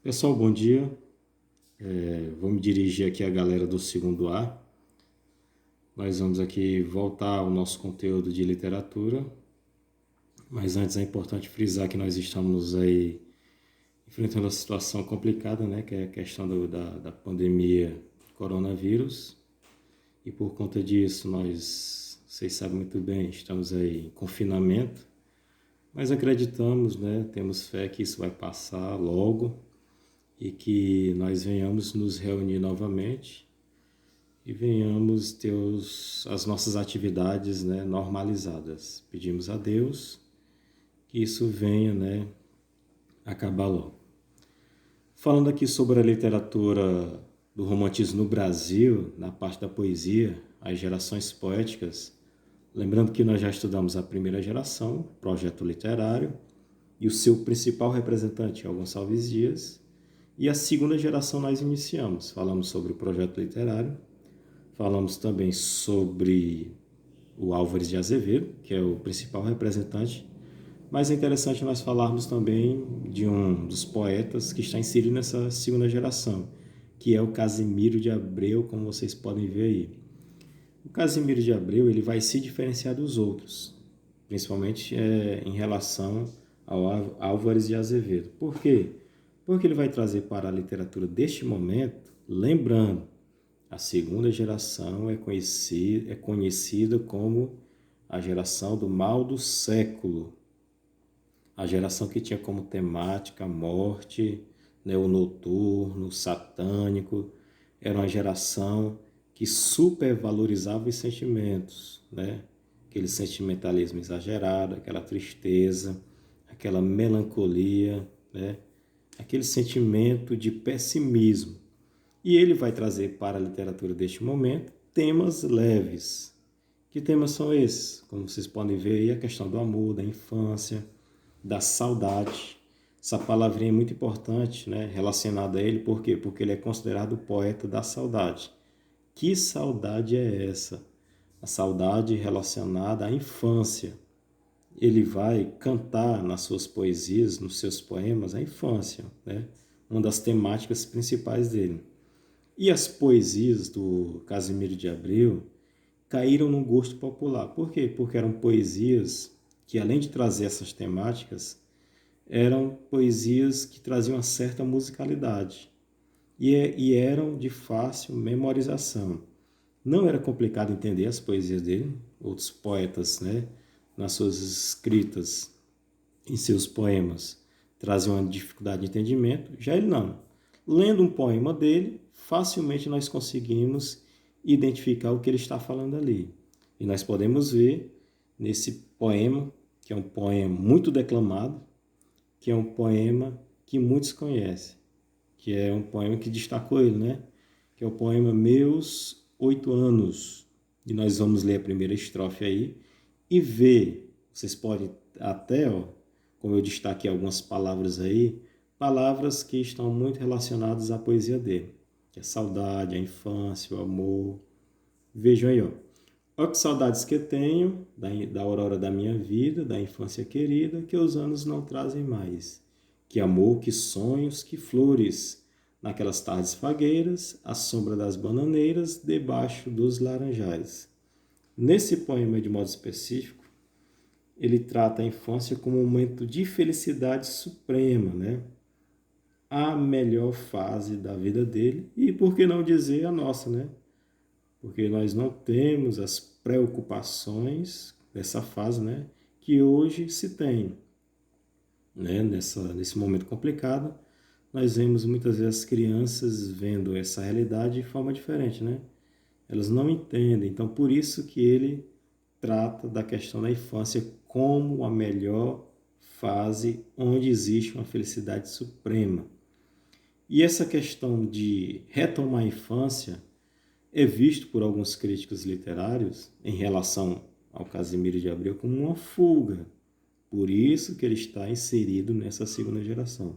Pessoal, bom dia. Vou me dirigir aqui à galera do segundo A. Nós vamos aqui voltar ao nosso conteúdo de literatura, mas antes é importante frisar que nós estamos aí enfrentando uma situação complicada, né? Que é a questão da pandemia coronavírus. E por conta disso, vocês sabem muito bem, estamos aí em confinamento, mas acreditamos, né? Temos fé que isso vai passar logo e que nós venhamos nos reunir novamente e venhamos ter as nossas atividades, né, normalizadas. Pedimos a Deus que isso venha, né, acabar logo. Falando aqui sobre a literatura do romantismo no Brasil, na parte da poesia, as gerações poéticas, lembrando que nós já estudamos a primeira geração, projeto literário, e o seu principal representante é o Gonçalves Dias, e a segunda geração nós iniciamos, falamos sobre o projeto literário, falamos também sobre o Álvares de Azevedo, que é o principal representante, mas é interessante nós falarmos também de um dos poetas que está inserido nessa segunda geração, que é o Casimiro de Abreu, como vocês podem ver aí. O Casimiro de Abreu ele vai se diferenciar dos outros, principalmente em relação ao Álvares de Azevedo. Por quê? Porque ele vai trazer para a literatura deste momento, lembrando, a segunda geração é conhecida como a geração do mal do século. A geração que tinha como temática a morte, né, o noturno, o satânico. Era uma geração que supervalorizava os sentimentos, né? Aquele sentimentalismo exagerado, aquela tristeza, aquela melancolia, né? Aquele sentimento de pessimismo. E ele vai trazer para a literatura deste momento temas leves. Que temas são esses? Como vocês podem ver aí, a questão do amor, da infância, da saudade. Essa palavrinha é muito importante, né, relacionada a ele, por quê? Porque ele é considerado o poeta da saudade. Que saudade é essa? A saudade relacionada à infância. Ele vai cantar nas suas poesias, nos seus poemas, a infância, né? Uma das temáticas principais dele. E as poesias do Casimiro de Abreu caíram no gosto popular. Por quê? Porque eram poesias que, além de trazer essas temáticas, eram poesias que traziam uma certa musicalidade e eram de fácil memorização. Não era complicado entender as poesias dele, outros poetas, né, nas suas escritas, em seus poemas, traziam uma dificuldade de entendimento, já ele não. Lendo um poema dele, facilmente nós conseguimos identificar o que ele está falando ali. E nós podemos ver nesse poema, que é um poema muito declamado, que é um poema que muitos conhecem, que é um poema que destacou ele, né? Que é o poema Meus 8 Anos. E nós vamos ler a primeira estrofe aí e ver, vocês podem até, ó, como eu destaquei algumas palavras aí, palavras que estão muito relacionadas à poesia dele, que é a saudade, a infância, o amor. Vejam aí, ó. Ó que saudades que tenho da aurora da minha vida, da infância querida, que os anos não trazem mais. Que amor, que sonhos, que flores, naquelas tardes fagueiras, à sombra das bananeiras, debaixo dos laranjais. Nesse poema, de modo específico, ele trata a infância como um momento de felicidade suprema, né? A melhor fase da vida dele e, por que não dizer, a nossa, né? Porque nós não temos as preocupações dessa fase, né, que hoje se tem, né, nesse momento complicado. Nós vemos muitas vezes as crianças vendo essa realidade de forma diferente, né? Elas não entendem. Então, por isso que ele trata da questão da infância como a melhor fase onde existe uma felicidade suprema. E essa questão de retomar a infância é visto por alguns críticos literários em relação ao Casimiro de Abreu como uma fuga. Por isso que ele está inserido nessa segunda geração.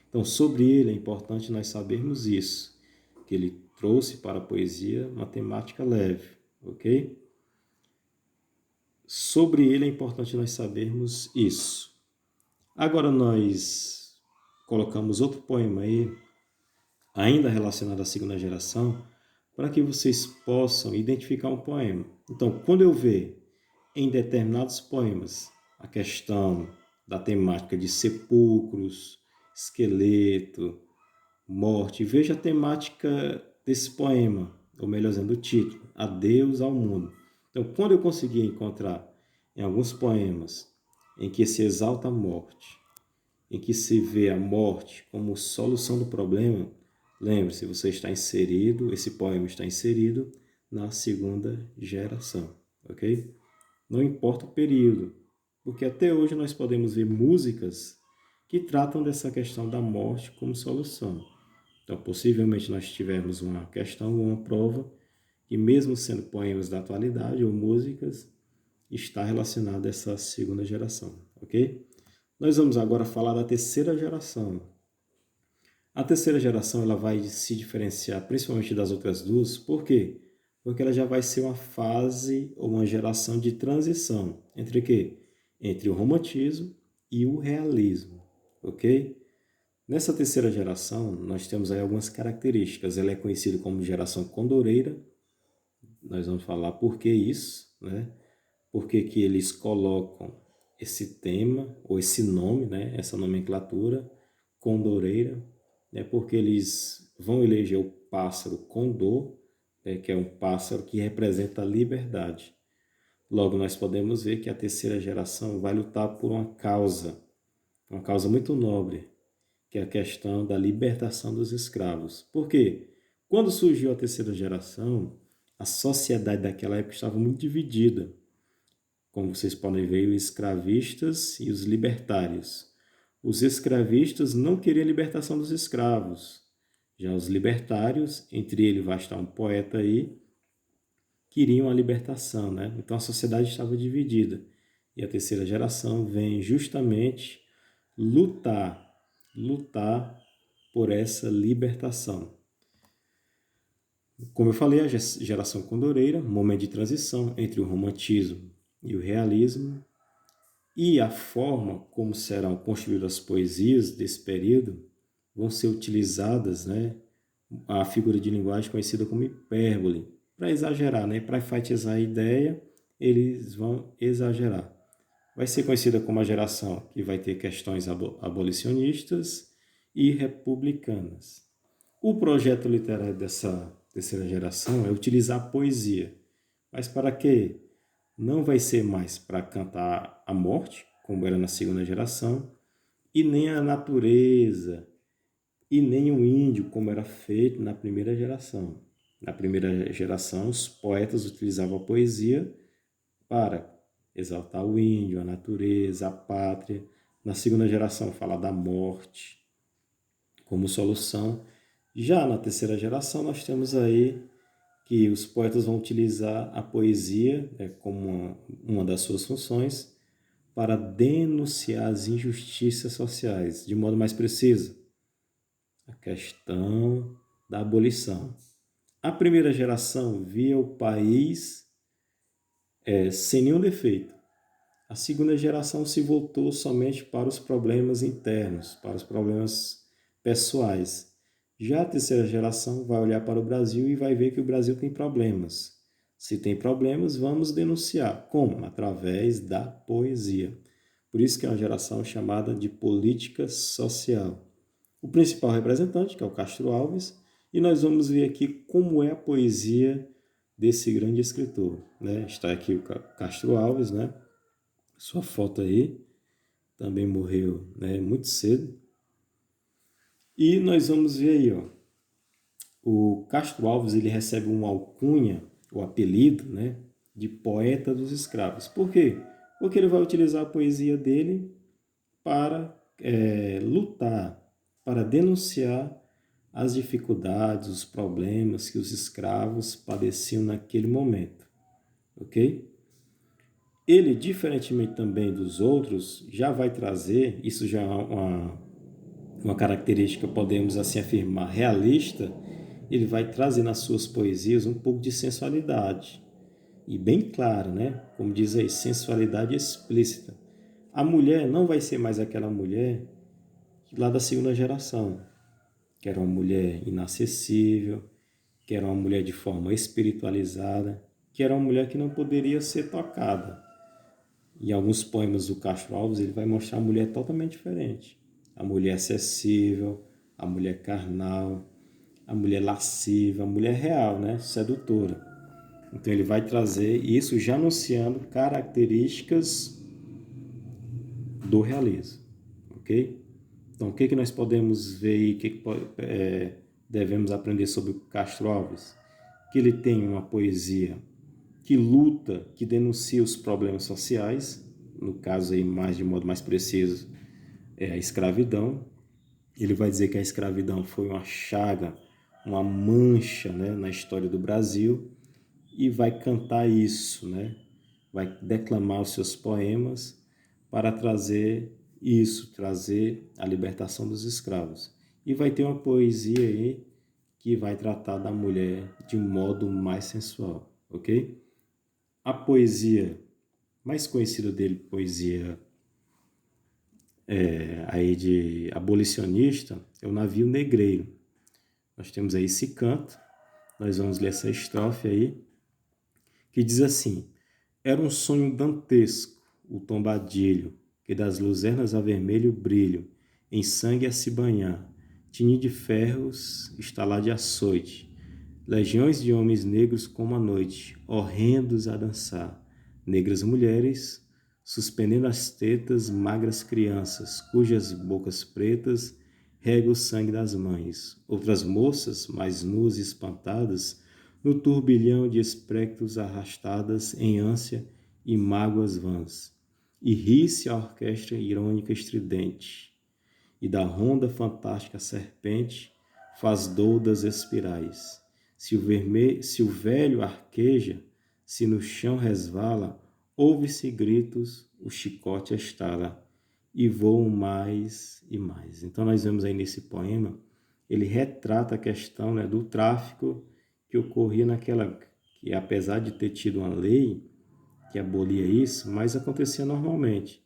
Então, sobre ele é importante nós sabermos isso, que ele trouxe para a poesia uma temática leve, ok? Sobre ele é importante nós sabermos isso. Agora nós colocamos outro poema aí, ainda relacionado à segunda geração, para que vocês possam identificar um poema. Então, quando eu ver em determinados poemas a questão da temática de sepulcros, esqueleto, morte, veja a temática desse poema, ou melhor dizendo, o título, Adeus ao Mundo. Então, quando eu conseguir encontrar em alguns poemas em que se exalta a morte, em que se vê a morte como solução do problema, lembre-se, você está inserido, esse poema está inserido na segunda geração, ok? Não importa o período, porque até hoje nós podemos ver músicas que tratam dessa questão da morte como solução. Então, possivelmente nós tivemos uma questão ou uma prova que, mesmo sendo poemas da atualidade ou músicas, está relacionada a essa segunda geração, ok? Nós vamos agora falar da terceira geração. A terceira geração ela vai se diferenciar principalmente das outras duas, por quê? Porque ela já vai ser uma fase ou uma geração de transição entre o quê? Entre o romantismo e o realismo, ok? Nessa terceira geração, nós temos aí algumas características. Ela é conhecida como geração condoreira. Nós vamos falar por que isso, né? Por que que eles colocam esse tema, ou esse nome, né? Essa nomenclatura, condoreira, né? Porque eles vão eleger o pássaro condor, né? Que é um pássaro que representa a liberdade. Logo, nós podemos ver que a terceira geração vai lutar por uma causa muito nobre, que é a questão da libertação dos escravos. Por quê? Quando surgiu a terceira geração, a sociedade daquela época estava muito dividida. Como vocês podem ver, os escravistas e os libertários. Os escravistas não queriam a libertação dos escravos. Já os libertários, entre eles vai estar um poeta aí, queriam a libertação, né? Então a sociedade estava dividida. E a terceira geração vem justamente lutar por essa libertação. Como eu falei, a geração condoreira, momento de transição entre o romantismo e o realismo, e a forma como serão construídas as poesias desse período vão ser utilizadas, né, a figura de linguagem conhecida como hipérbole, para exagerar, né, para enfatizar a ideia, eles vão exagerar. Vai ser conhecida como a geração que vai ter questões abolicionistas e republicanas. O projeto literário dessa terceira geração é utilizar a poesia. Mas para quê? Não vai ser mais para cantar a morte, como era na segunda geração, e nem a natureza, e nem o índio, como era feito na primeira geração. Na primeira geração, os poetas utilizavam a poesia para exaltar o índio, a natureza, a pátria. Na segunda geração, falar da morte como solução. Já na terceira geração, nós temos aí que os poetas vão utilizar a poesia, né, como uma das suas funções para denunciar as injustiças sociais, de modo mais preciso, a questão da abolição. A primeira geração via o país sem nenhum defeito. A segunda geração se voltou somente para os problemas internos, para os problemas pessoais. Já a terceira geração vai olhar para o Brasil e vai ver que o Brasil tem problemas. Se tem problemas, vamos denunciar. Como? Através da poesia. Por isso que é uma geração chamada de política social. O principal representante, que é o Castro Alves, e nós vamos ver aqui como é a poesia desse grande escritor, né? Está aqui o Castro Alves, né? Sua foto aí, também morreu, né, muito cedo. E nós vamos ver aí, ó, o Castro Alves ele recebe uma alcunha, o apelido, né, de poeta dos escravos. Por quê? Porque ele vai utilizar a poesia dele para lutar, para denunciar as dificuldades, os problemas que os escravos padeciam naquele momento, ok? Ele, diferentemente também dos outros, já vai trazer, isso já é uma característica, podemos assim afirmar, realista, ele vai trazer nas suas poesias um pouco de sensualidade. E bem claro, né? Como diz aí, sensualidade explícita. A mulher não vai ser mais aquela mulher lá da segunda geração, que era uma mulher inacessível, que era uma mulher de forma espiritualizada, que era uma mulher que não poderia ser tocada. Em alguns poemas do Castro Alves, ele vai mostrar a mulher totalmente diferente. A mulher acessível, a mulher carnal, a mulher lasciva, a mulher real, né? Sedutora. Então ele vai trazer isso já anunciando características do realismo, ok? Então o que nós podemos ver e o que devemos aprender sobre o Castro Alves? Que ele tem uma poesia que luta, que denuncia os problemas sociais, no caso aí mais de modo mais preciso é a escravidão. Ele vai dizer que a escravidão foi uma chaga, uma mancha, né, na história do Brasil, e vai cantar isso, né? Vai declamar os seus poemas para trazer isso, trazer a libertação dos escravos. E vai ter uma poesia aí que vai tratar da mulher de um modo mais sensual, ok? A poesia mais conhecida dele, poesia aí de abolicionista, é o Navio Negreiro. Nós temos aí esse canto, nós vamos ler essa estrofe aí, que diz assim: era um sonho dantesco, o tombadilho, que das luzernas a vermelho brilho, em sangue a se banhar, tinha de ferros, estalar de açoite, legiões de homens negros como a noite, horrendos a dançar, negras mulheres, suspendendo as tetas, magras crianças, cujas bocas pretas rega o sangue das mães. Outras moças, mais nuas e espantadas, no turbilhão de espectros arrastadas em ânsia e mágoas vãs. E ri-se a orquestra irônica estridente, e da ronda fantástica serpente faz doudas espirais. Se o velho arqueja, se no chão resvala, ouve-se gritos, o chicote estala, e voam mais e mais. Então nós vemos aí nesse poema, ele retrata a questão, né, do tráfico que ocorria naquela, que apesar de ter tido uma lei que abolia isso, mas acontecia normalmente.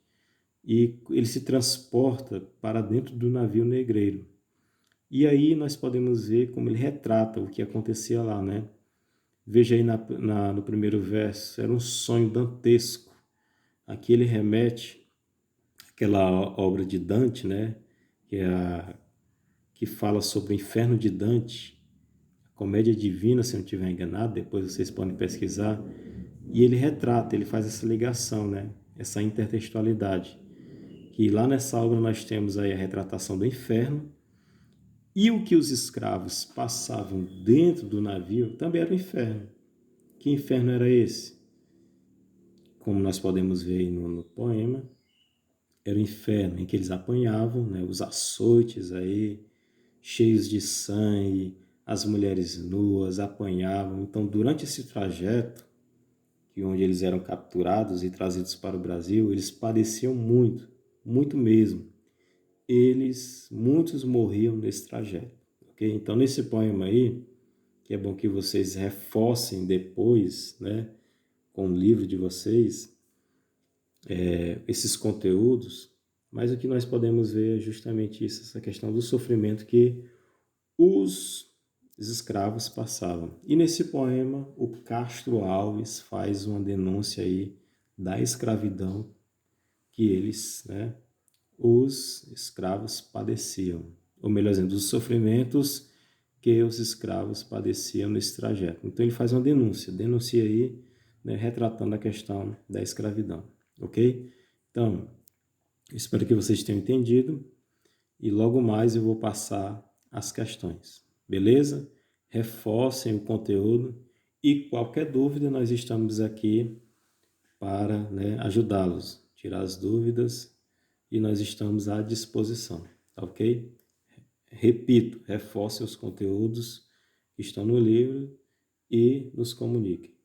E ele se transporta para dentro do navio negreiro. E aí nós podemos ver como ele retrata o que acontecia lá, né? Veja aí no primeiro verso, era um sonho dantesco. Aqui ele remete àquela obra de Dante, né? Que fala sobre o inferno de Dante, a comédia divina, se eu não estiver enganado, depois vocês podem pesquisar. E ele retrata, ele faz essa ligação, né? Essa intertextualidade. Que lá nessa obra nós temos aí a retratação do inferno, e o que os escravos passavam dentro do navio também era o inferno. Que inferno era esse? Como nós podemos ver aí no poema, era o inferno em que eles apanhavam, né, os açoites aí, cheios de sangue, as mulheres nuas apanhavam. Então, durante esse trajeto, que onde eles eram capturados e trazidos para o Brasil, eles padeciam muito, muito mesmo. Muitos morriam nesse trajeto, ok? Então, nesse poema aí, que é bom que vocês reforcem depois, né, com o livro de vocês, esses conteúdos, mas o que nós podemos ver é justamente isso, essa questão do sofrimento que os escravos passavam. E nesse poema, o Castro Alves faz uma denúncia aí da escravidão que eles, né, os escravos padeciam, ou melhor dizendo, dos sofrimentos que os escravos padeciam nesse trajeto. Então ele faz uma denuncia aí, né, retratando a questão da escravidão, ok? Então, espero que vocês tenham entendido e logo mais eu vou passar as questões, beleza? Reforcem o conteúdo e qualquer dúvida nós estamos aqui para, né, ajudá-los, tirar as dúvidas, e nós estamos à disposição, tá ok? Repito, reforce os conteúdos que estão no livro e nos comunique.